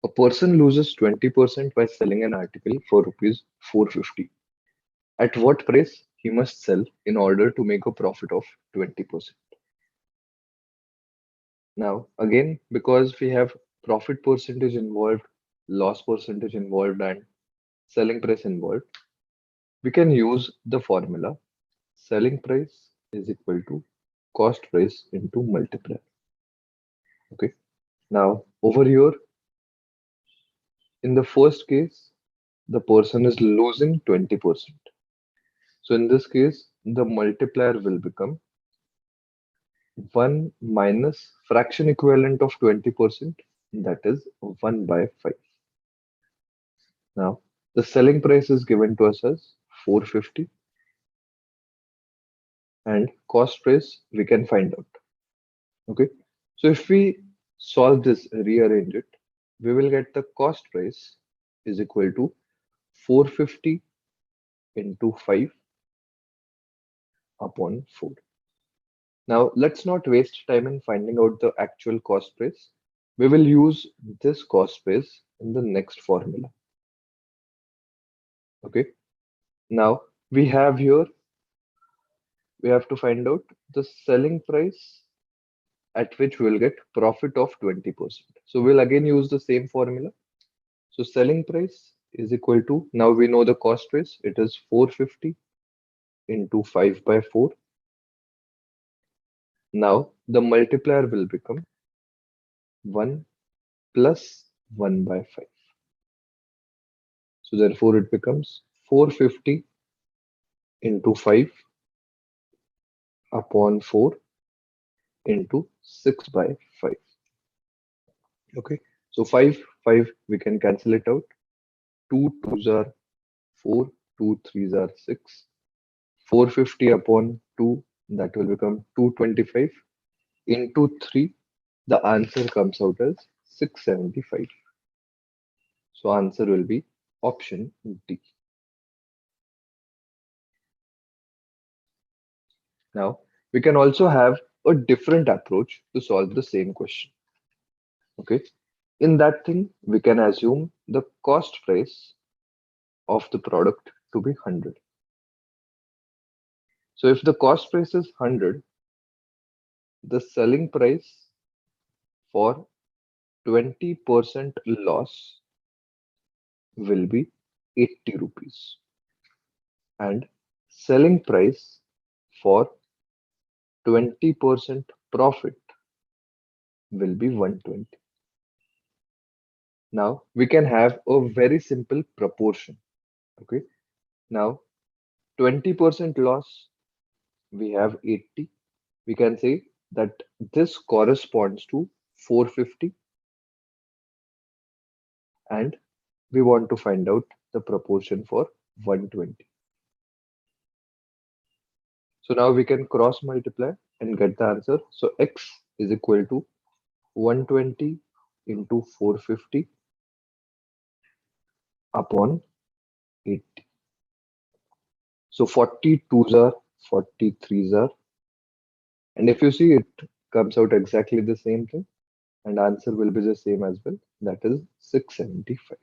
A person loses 20% by selling an article for rupees 450. At what price he must sell in order to make a profit of 20%? Now, again, because we have profit percentage involved, loss percentage involved, and selling price involved, we can use the formula selling price is equal to cost price into multiplier. Okay. Now, over here, in the first case, the person is losing 20%. So in this case, the multiplier will become 1 minus fraction equivalent of 20%, that is 1 by 5. Now, the selling price is given to us as 450 and cost price we can find out. Okay. So if we solve this, rearrange it, we will get the cost price is equal to 450 into 5 upon 4. Now, let's not waste time in finding out the actual cost price. We will use this cost price in the next formula. Okay. Now, we have here, we have to find out the selling price at which we will get profit of 20%. So we'll again use the same formula. So selling price is equal to, now we know the cost price, it is 450 into 5 by 4. Now the multiplier will become 1 plus 1 by 5. So therefore it becomes 450 into 5 upon 4 into 6 by 5. Okay, so 5 we can cancel it out. 2 2s are 4, 2 3s are 6. 450 upon 2, that will become 225 into 3. The answer comes out as 675. So answer will be option D. Now we can also have a different approach to solve the same question. Okay, in that thing we can assume the cost price of the product to be 100. So if the cost price is 100, the selling price for 20% loss will be 80 rupees and selling price for 20% profit will be 120. Now we can have a very simple proportion. Okay, now 20% loss, we have 80. We can say that this corresponds to 450 and we want to find out the proportion for 120. So now we can cross multiply and get the answer. So x is equal to 120 into 450 upon 80. So 42s are 43s are, and if you see, it comes out exactly the same thing and answer will be the same as well, that is 675.